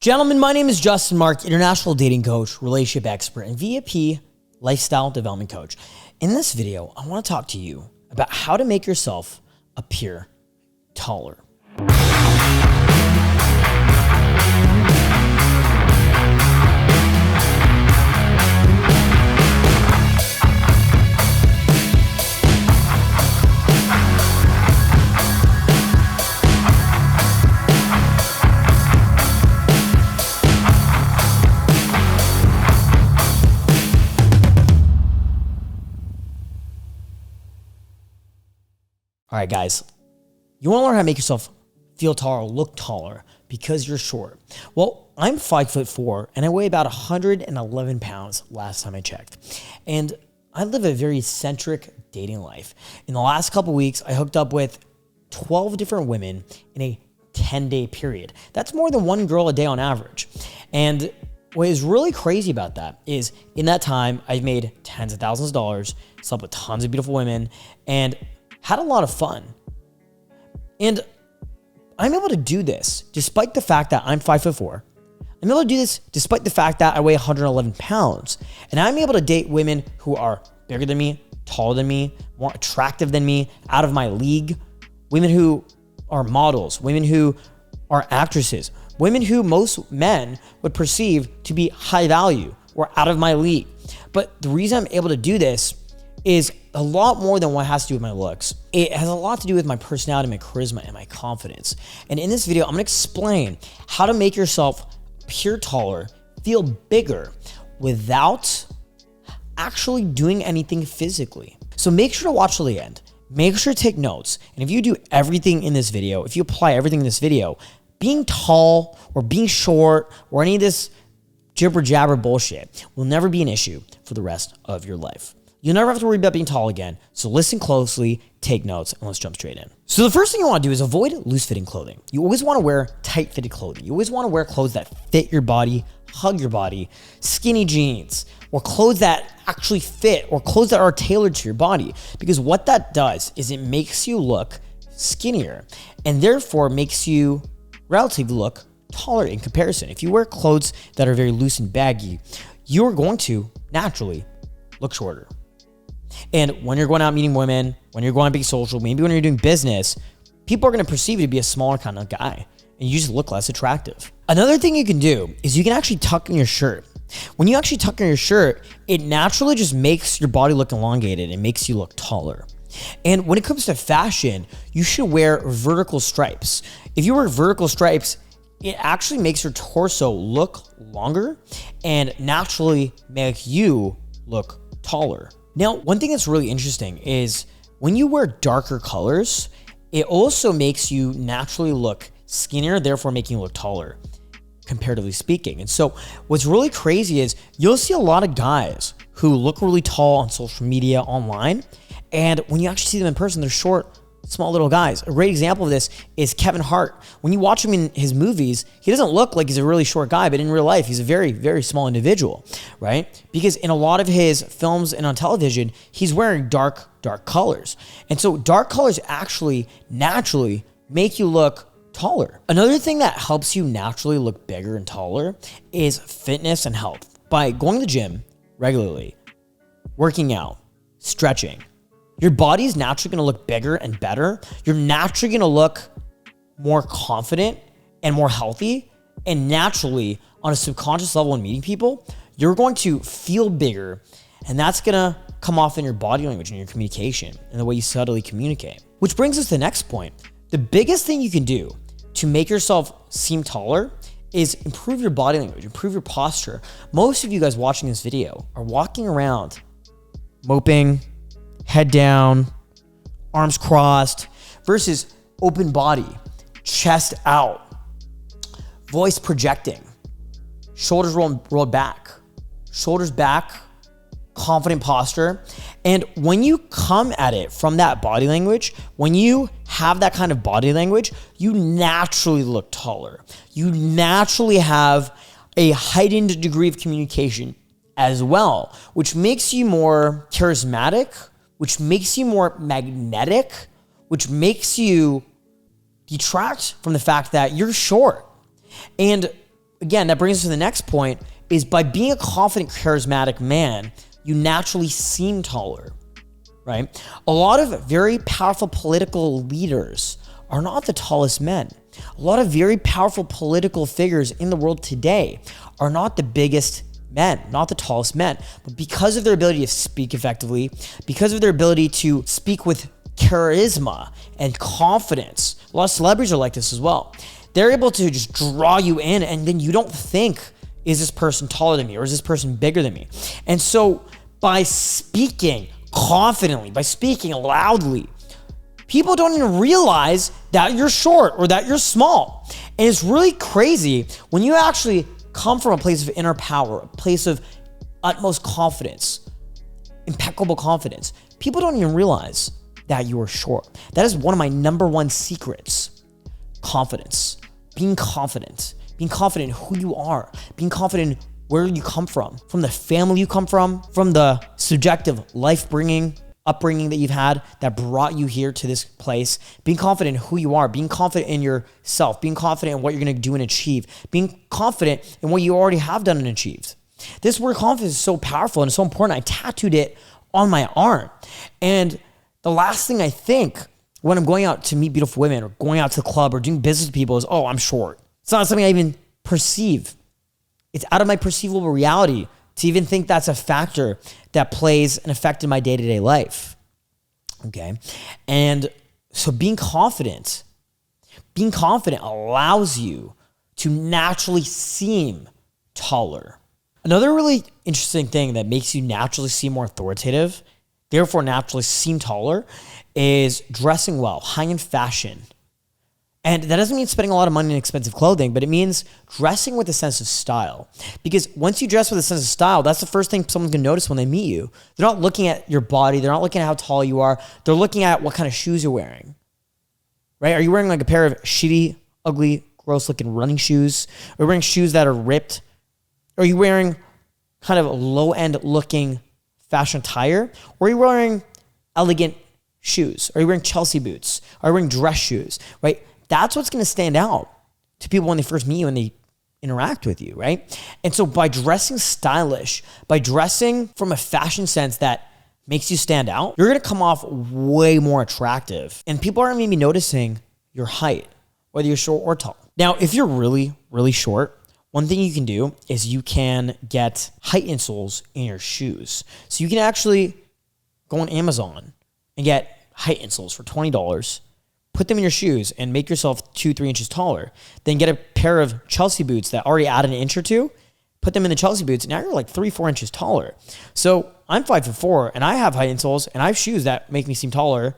Gentlemen, my name is Justin Marc, international dating coach, relationship expert, and VIP lifestyle development coach. In this video, I want to talk to you about how to make yourself appear taller. All right, guys, you want to learn how to make yourself feel taller, look taller because you're short. Well, I'm 5'4" and I weigh about 111 pounds last time I checked. And I live a very eccentric dating life. In the last couple weeks, I hooked up with 12 different women in a 10-day period. That's more than one girl a day on average. And what is really crazy about that is in that time, I've made tens of thousands of dollars, slept with tons of beautiful women, and had a lot of fun. And I'm able to do this despite the fact that I'm 5'4". I'm able to do this despite the fact that I weigh 111 pounds. And I'm able to date women who are bigger than me, taller than me, more attractive than me, out of my league, women who are models, women who are actresses, women who most men would perceive to be high value or out of my league. But the reason I'm able to do this is a lot more than what has to do with my looks. It has a lot to do with my personality, my charisma, and my confidence. And in this video, I'm gonna explain how to make yourself appear taller, feel bigger, without actually doing anything physically. So make sure to watch till the end. Make sure to take notes. And if you do everything in this video, if you apply everything in this video, being tall or being short or any of this jibber jabber bullshit will never be an issue for the rest of your life. You'll never have to worry about being tall again. So listen closely, take notes, and let's jump straight in. So the first thing you want to do is avoid loose-fitting clothing. You always want to wear tight-fitted clothing. You always want to wear clothes that fit your body, hug your body, skinny jeans, or clothes that actually fit, or clothes that are tailored to your body. Because what that does is it makes you look skinnier, and therefore makes you relatively look taller in comparison. If you wear clothes that are very loose and baggy, you're going to naturally look shorter. And when you're going out meeting women, when you're going out being social, maybe when you're doing business, people are going to perceive you to be a smaller kind of guy, and you just look less attractive. Another thing you can do is you can actually tuck in your shirt. When you actually tuck in your shirt, it naturally just makes your body look elongated and makes you look taller. And when it comes to fashion, you should wear vertical stripes. If you wear vertical stripes, it actually makes your torso look longer and naturally make you look taller. Now, one thing that's really interesting is when you wear darker colors, it also makes you naturally look skinnier, therefore making you look taller, comparatively speaking. And so what's really crazy is you'll see a lot of guys who look really tall on social media, online, and when you actually see them in person, they're short, small little guys. A great example of this is Kevin Hart. When you watch him in his movies, he doesn't look like he's a really short guy, but in real life, he's a very, very small individual, right? Because in a lot of his films and on television, he's wearing dark colors. And so dark colors actually naturally make you look taller. Another thing that helps you naturally look bigger and taller is fitness and health. By going to the gym regularly, working out, stretching, your body's naturally going to look bigger and better. You're naturally going to look more confident and more healthy. And naturally, on a subconscious level when meeting people, you're going to feel bigger. And that's going to come off in your body language and your communication and the way you subtly communicate. Which brings us to the next point. The biggest thing you can do to make yourself seem taller is improve your body language, improve your posture. Most of you guys watching this video are walking around moping, head down, arms crossed, versus open body, chest out, voice projecting, shoulders rolled back, shoulders back, confident posture. And when you come at it from that body language, when you have that kind of body language, you naturally look taller. You naturally have a heightened degree of communication as well, which makes you more charismatic, which makes you more magnetic, which makes you detract from the fact that you're short. And again, that brings us to the next point, is by being a confident, charismatic man, you naturally seem taller, right? A lot of very powerful political leaders are not the tallest men. A lot of very powerful political figures in the world today are not the biggest men, not the tallest men, but because of their ability to speak effectively, because of their ability to speak with charisma and confidence. A lot of celebrities are like this as well. They're able to just draw you in, and then you don't think, is this person taller than me or is this person bigger than me? And so by speaking confidently, by speaking loudly, people don't even realize that you're short or that you're small. And it's really crazy when you actually come from a place of inner power, a place of utmost confidence, impeccable confidence. People don't even realize that you are short. That is one of my number one secrets. Confidence. Being confident in who you are, being confident where you come from the family you come from the subjective upbringing that you've had that brought you here to this place, being confident in who you are, being confident in yourself, being confident in what you're going to do and achieve, being confident in what you already have done and achieved. This word confidence is so powerful and it's so important. I tattooed it on my arm. And the last thing I think when I'm going out to meet beautiful women or going out to the club or doing business with people is, oh, I'm short. It's not something I even perceive. It's out of my perceivable reality to even think that's a factor that plays an effect in my day-to-day life. Okay. And so being confident allows you to naturally seem taller. Another really interesting thing that makes you naturally seem more authoritative, therefore naturally seem taller, is dressing well, high in fashion. And that doesn't mean spending a lot of money on expensive clothing, but it means dressing with a sense of style. Because once you dress with a sense of style, that's the first thing someone's gonna notice when they meet you. They're not looking at your body. They're not looking at how tall you are. They're looking at what kind of shoes you're wearing, right? Are you wearing like a pair of shitty, ugly, gross looking running shoes? Are you wearing shoes that are ripped? Are you wearing kind of a low end looking fashion attire? Or are you wearing elegant shoes? Are you wearing Chelsea boots? Are you wearing dress shoes, right? That's what's going to stand out to people when they first meet you and they interact with you, right? And so by dressing stylish, by dressing from a fashion sense that makes you stand out, you're going to come off way more attractive. And people aren't going to be noticing your height, whether you're short or tall. Now, if you're really, really short, one thing you can do is you can get height insoles in your shoes. So you can actually go on Amazon and get height insoles for $20, put them in your shoes and make yourself 2-3 inches taller. Then get a pair of Chelsea boots that already add an inch or two, put them in the Chelsea boots, and now you're like 3-4 inches taller. So I'm 5'4", and I have height insoles, and I have shoes that make me seem taller,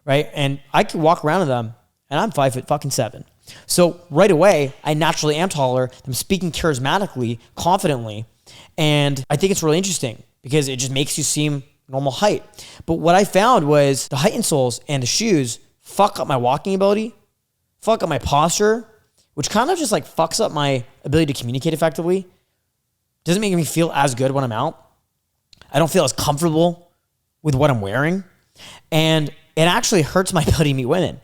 right? And I can walk around in them, and I'm 5'7". So right away, I naturally am taller. I'm speaking charismatically, confidently, and I think it's really interesting because it just makes you seem normal height. But what I found was the height insoles and the shoes fuck up my walking ability, fuck up my posture, which kind of just like fucks up my ability to communicate effectively. Doesn't make me feel as good when I'm out. I don't feel as comfortable with what I'm wearing. And it actually hurts my ability to meet women.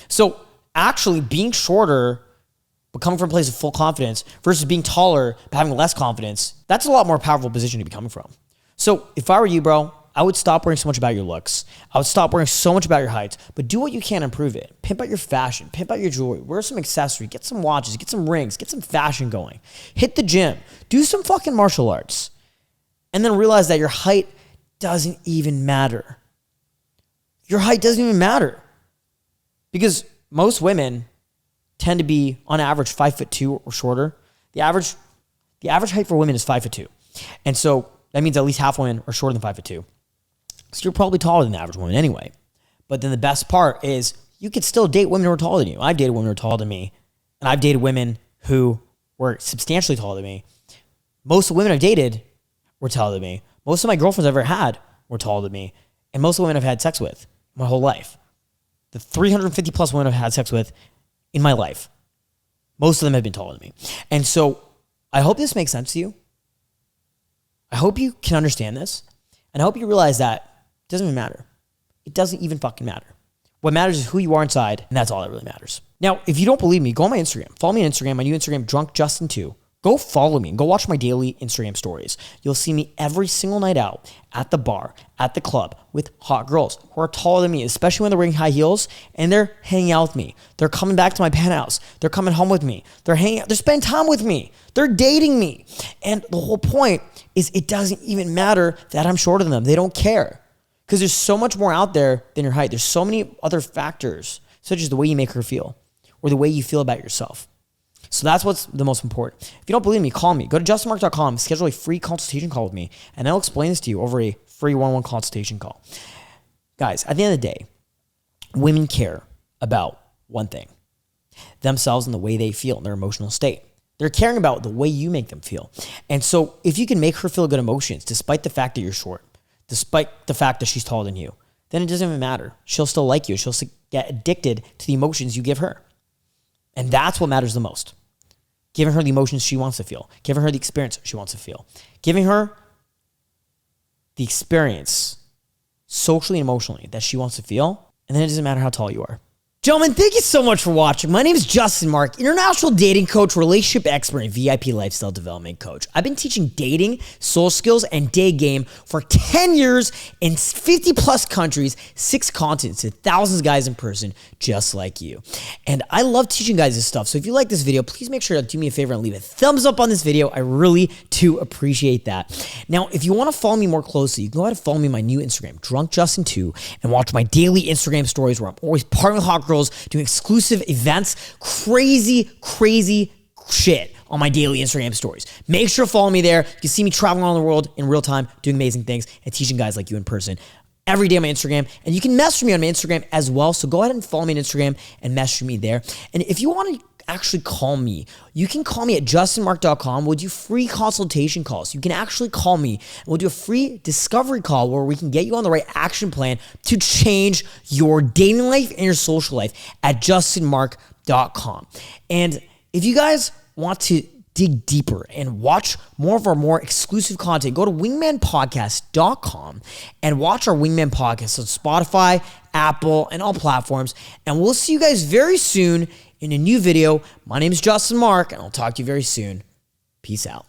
So actually being shorter, but coming from a place of full confidence versus being taller, but having less confidence, that's a lot more powerful position to be coming from. So if I were you, bro, I would stop worrying so much about your looks. I would stop worrying so much about your height, but do what you can to improve it. Pimp out your fashion, pimp out your jewelry, wear some accessory, get some watches, get some rings, get some fashion going. Hit the gym, do some fucking martial arts, and then realize that your height doesn't even matter. Your height doesn't even matter because most women tend to be on average 5'2" or shorter. The average height for women is 5'2", and so that means at least half women are shorter than 5'2". So you're probably taller than the average woman anyway. But then the best part is you could still date women who are taller than you. I've dated women who are taller than me, and I've dated women who were substantially taller than me. Most of the women I've dated were taller than me. Most of my girlfriends I've ever had were taller than me. And most of the women I've had sex with my whole life, the 350 plus women I've had sex with in my life, most of them have been taller than me. And so I hope this makes sense to you. I hope you can understand this. And I hope you realize that it doesn't even matter. It doesn't even fucking matter. What matters is who you are inside, and that's all that really matters. Now, if you don't believe me, go on my Instagram. Follow me on Instagram. My new Instagram, DrunkJustin2. Go follow me and go watch my daily Instagram stories. You'll see me every single night out at the bar, at the club with hot girls who are taller than me, especially when they're wearing high heels and they're hanging out with me. They're coming back to my penthouse. They're coming home with me. They're hanging out. They're spending time with me. They're dating me. And the whole point is it doesn't even matter that I'm shorter than them. They don't care because there's so much more out there than your height. There's so many other factors, such as the way you make her feel or the way you feel about yourself. So that's what's the most important. If you don't believe me, call me. Go to justinmark.com, schedule a free consultation call with me, and I'll explain this to you over a free one-on-one consultation call. Guys, at the end of the day, women care about one thing, themselves and the way they feel in their emotional state. They're caring about the way you make them feel. And so if you can make her feel good emotions, despite the fact that you're short, despite the fact that she's taller than you, then it doesn't even matter. She'll still like you. She'll get addicted to the emotions you give her. And that's what matters the most. Giving her the emotions she wants to feel, giving her the experience she wants to feel, giving her the experience socially and emotionally that she wants to feel, and then it doesn't matter how tall you are. Gentlemen, thank you so much for watching. My name is Justin Marc, international dating coach, relationship expert, and VIP lifestyle development coach. I've been teaching dating, soul skills, and Daygame for 10 years in 50 plus countries, 6 continents, to thousands of guys in person just like you. And I love teaching guys this stuff. So if you like this video, please make sure to do me a favor and leave a thumbs up on this video. I really do appreciate that. Now, if you want to follow me more closely, you can go ahead and follow me on my new Instagram, DrunkJustin2, and watch my daily Instagram stories where I'm always partnering with hot girls, doing exclusive events, crazy shit on my daily Instagram stories. Make sure to follow me there. You can see me traveling around the world in real time, doing amazing things, and teaching guys like you in person every day on my Instagram. And you can message me on my Instagram as well. So go ahead and follow me on Instagram and message me there. And if you want to actually call me, you can call me at justinmark.com. We'll do free consultation calls. You can actually call me and we'll do a free discovery call where we can get you on the right action plan to change your dating life and your social life at justinmark.com. And if you guys want to dig deeper and watch more of our more exclusive content, go to wingmanpodcast.com and watch our Wingman podcast on Spotify, Apple, and all platforms. And we'll see you guys very soon in a new video. My name is Justin Marc, and I'll talk to you very soon. Peace out.